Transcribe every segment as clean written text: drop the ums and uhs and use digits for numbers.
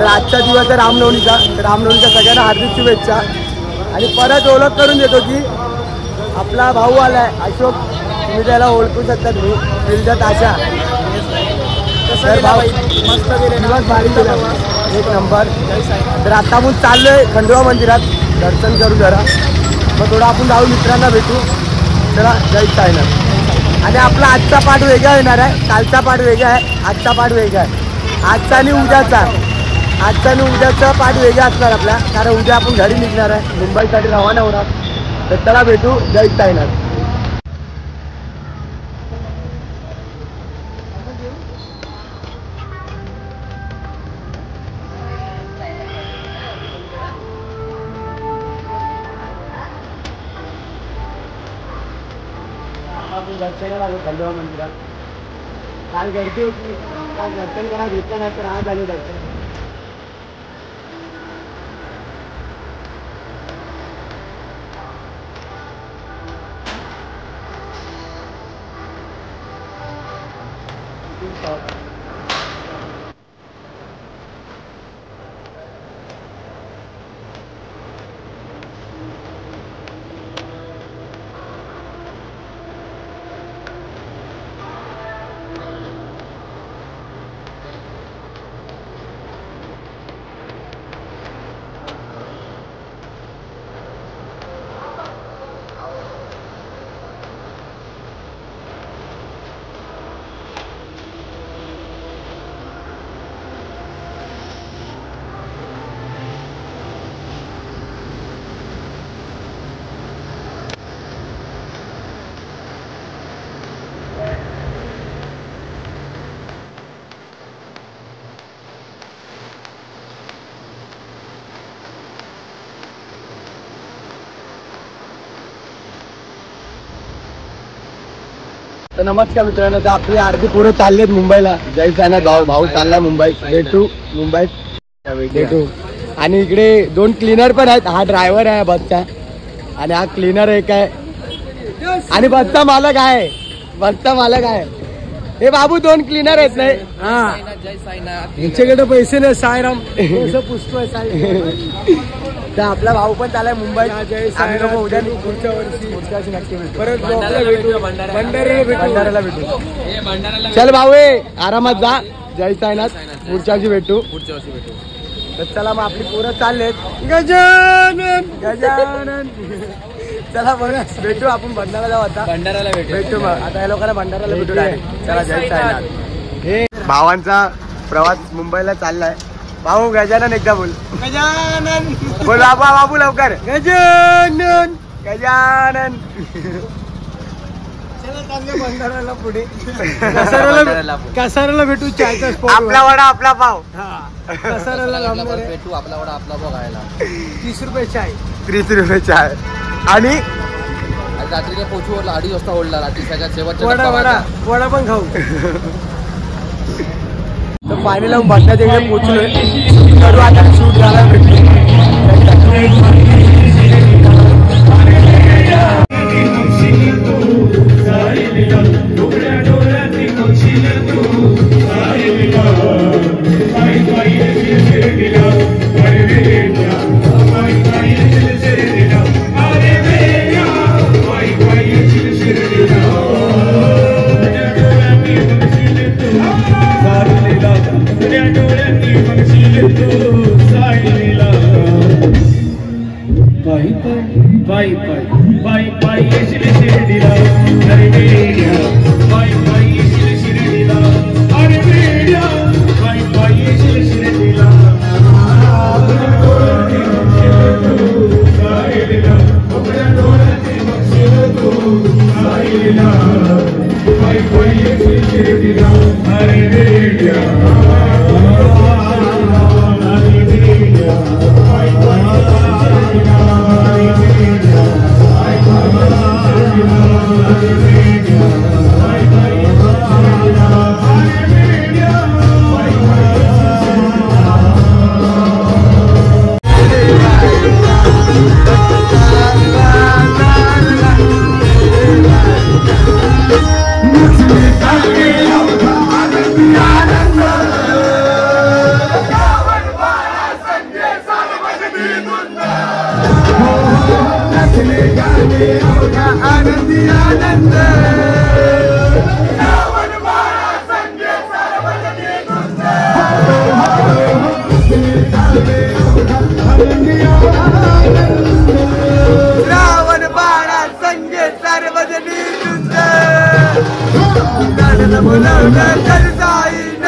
तर आजचा दिवस आहे रामनवमीचा. तर रामनवमीच्या सगळ्यांना हार्दिक शुभेच्छा. आणि परत ओळख करून देतो की आपला भाऊ आलाय अशोक, तुम्ही त्याला ओळखू शकता तुम्ही, फिल्डात आशा. तर भाऊ मस्त दिवस भारी केला, एक नंबर. तर आता आपण चाललोय खंडोबा मंदिरात, दर्शन करू जरा, मग थोडं आपण जाऊ मित्रांना भेटू. चला जय साईनाथ. आणि आपला आजचा पाठ वेगळा येणार आहे, कालचा पाठ वेगळा आहे, आजचा पाठ वेगळा आहे. आजचा आणि उद्याचा पाठ वेगळा असणार आपला, कारण उद्या आपण घरी निघणार आहे, मुंबईसाठी रवाना होणार. तर चला भेटू, जय साईनाथ. दर्शनाला आलो खंडोबा मंदिरात. काल गर्दी होती, काल दर्शन करायला घेतलं नाही, तर आज आलो दर्शन. तर नमस्कार मित्रांनो, तर आपली अर्धी पोरं चाललेत मुंबईला. जय साईनाथ. भाऊ चालला मुंबई, भेटू मुंबईत भेटू. आणि इकडे 2 क्लीनर पण आहेत. हा ड्रायव्हर आहे बसचा आणि हा क्लीनर एक आहे, आणि बसचा मालक आहे. हे बाबू 2 क्लीनर आहेत नाही. यांच्याकडे पैसे नाही. साईराम पुसतोय साई. तर आपला भाऊ पण चालाय मुंबईत. उद्या पुढच्या वर्षी नक्की परत भंडाऱ्याला भेटू. चल भाऊ, आरामात जा. जय साईनाथ. पुढच्या वर्षी भेटू. तर चला मग आपली पोरं चाललेत. गजानन चला बघा, भेटू आपण भंडारा जाऊ. आता भंडाऱ्याला भेटू मग. आता या लोकांना भंडाऱ्याला भेटू. चला जय साईनाथ. हे भावांचा प्रवास मुंबईला चाललाय. भाऊ गजानन एकदा बोल. गजानन बोल बाबू लवकर. गजानन भंडाऱ्याला पुढे कसाराला भेटू. चायचा स्पॉट, आपला वडा आपला पाव. कसाराला भेटू, आपला वडा आपला पाव खायला. 30 रुपये चाय. 30 रुपये चाय. आणि रात्रीला पोचू 2:30 वाजता ओढला. रात्री सगळ्यात शेवटचा वडा पण खाऊ. तर फायनल आपण भंडाऱ्याच्या इकडे पोचलोय. करू आता शूट झाला भेटू. आनंदी आनंद रावण बाळा संगे सार्वजनिक बोलवलं तर जाईन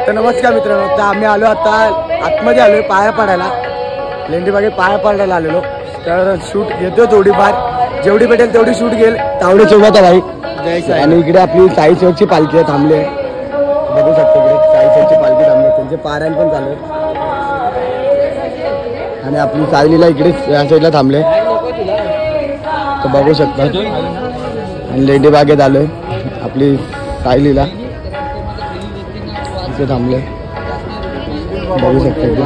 तर नमस्कार मित्रांनो, तर आम्ही आलो आता आतमध्ये आलोय पाया पडायला, लेंडीबागे पाया पडायला आलेलो. तर शूट घेतो थोडीफार, जेवढी भेटेल तेवढी शूट घेईल. तावडे चौघात भाई आणि इकडे आपली साई चौकची पालखी आहे थांबले, बघू शकतो इकडे साई चौकची पालखी थांबले, त्यांचे पारायण पण चालू आहे. आणि आपली सायलीला इकडे या साईडला थांबले तर बघू शकता. आणि लेंडीबागेत आलोय आपली सायलीला इथे थांबले, बघू शकतो.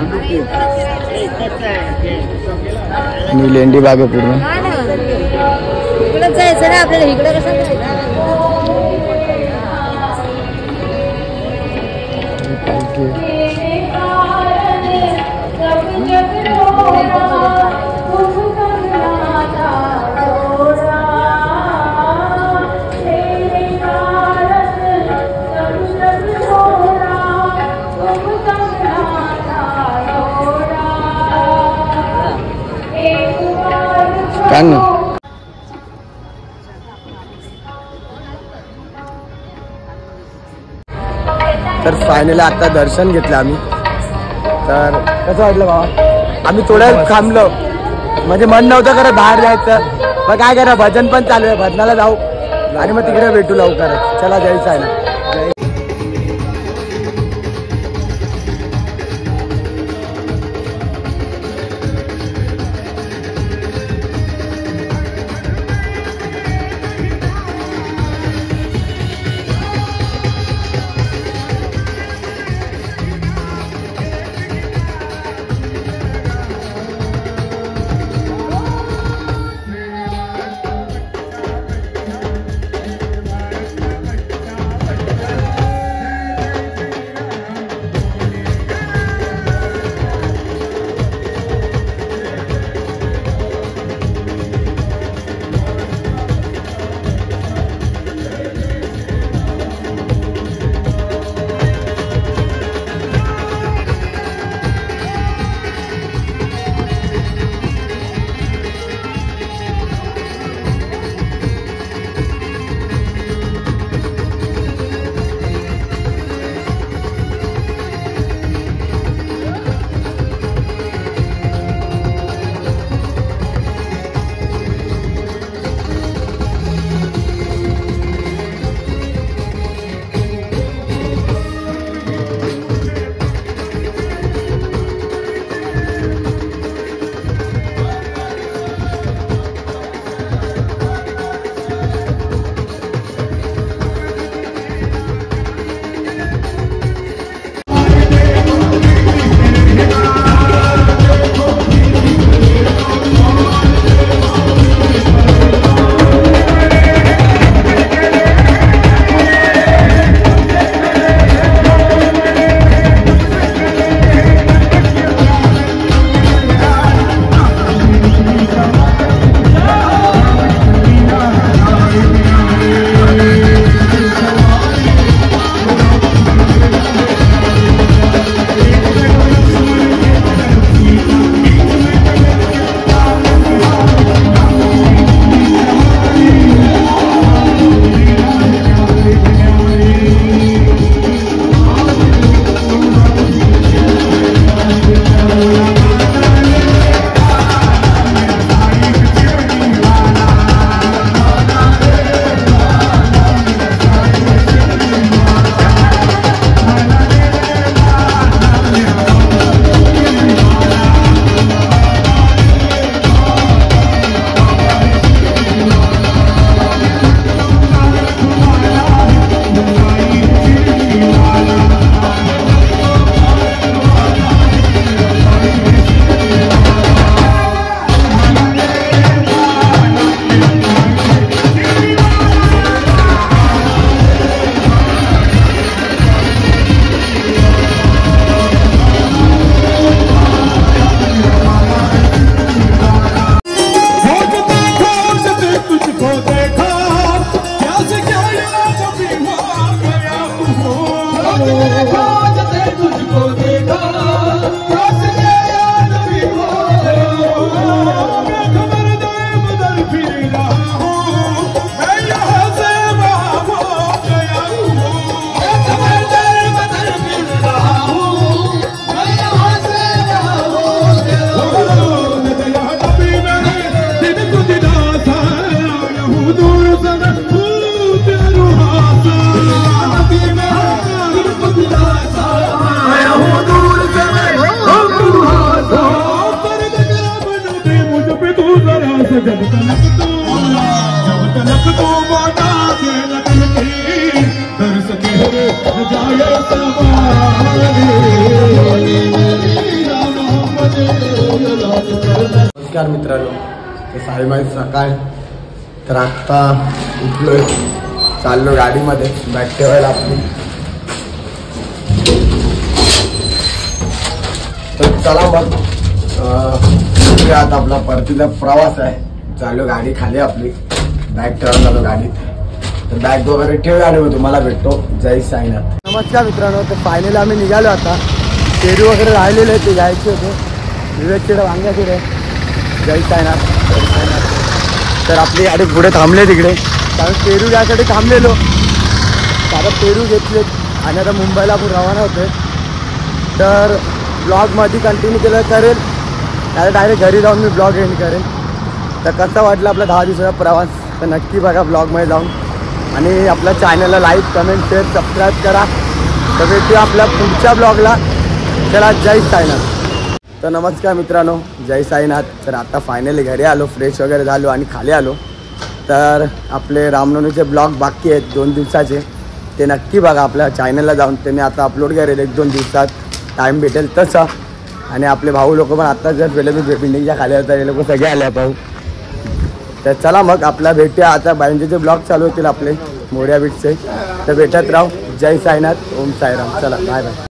आणि लेंडी बाग आहे पूर्ण. इकडे जायचं ना आपल्याला, इकडे कसं तर फायनली आता दर्शन घेतलं आम्ही. तर कसं वाटलं बाबा, आम्ही थोड्या थांबलो म्हणजे मन नव्हतं खरं बाहेर जायचं, मग काय करा भजन पण चालू आहे, भजनाला जाऊ आणि मग तिकडे भेटू लवकरच. चला जायचं आहे ना. जब तलक तू बाटा दे लगन की दर्श के जाए नमस्कार मित्रांनो, ते साडेबाई सकाळ. तर आत्ता उठलोय, चाललो गाडीमध्ये बॅग ठेवायला आपली. तर चला मग आता आपला परतीचा प्रवास आहे. चाललो गाडी खाली आपली, बॅग ठेवायला चालू गाडीत. तर बॅग वगैरे ठेव आणि मग तुम्हाला भेटतो जय साईनाथ. नमस्कार मित्रांनो, तर फायनली आम्ही निघालो. आता पेरू वगैरे राहिलेले ते घ्यायचे होते. विवेककडे वांग्याकडे जय साईनाथ. तर आपली गाडी पुढे थांबले तिकडे, कारण पेरू घ्यायसाठी थांबलेलो. आता पेरू घेतलेत आणि आता मुंबईला आपण रवाना होतोय. तर ब्लॉगमध्ये कंटिन्यू केलं करेल, त्याला डायरेक्ट घरी जाऊन मी ब्लॉग एंड करेन. तर कसा वाटला आपला 10 दिवसाचा प्रवास, तर नक्की बघा ब्लॉगमध्ये जाऊन. आणि आपल्या चॅनलला लाईक, कमेंट, शेअर, सबस्क्राईब करा. तर भेटूया आपल्या पुढच्या ब्लॉगला. चला जय साईनाथ. तर नमस्कार मित्रांनो, जय साईनाथ. तर आता फायनली घरी आलो, फ्रेश वगैरे झालो आणि खाली आलो. तर आपले रामनवमीचे ब्लॉग बाकी आहेत 2 दिवसाचे, ते नक्की बघा आपल्या चॅनलला जाऊन. ते मी आता अपलोड करेल 1-2 दिवसात, टाईम भेटेल तसं. आणि आपले भाऊ लोक पण आता जर पहिले बिल्डिंगच्या खाली होता, हे लोक सगळे आले भाऊ. तर चला मग आपला भेटूया. आता बायांचे ब्लॉग चालू होतील आपले मोर्या बीटचे. तर भेटत राहू. जय साईनाथ, ओम साईराम. चला बाय बाय.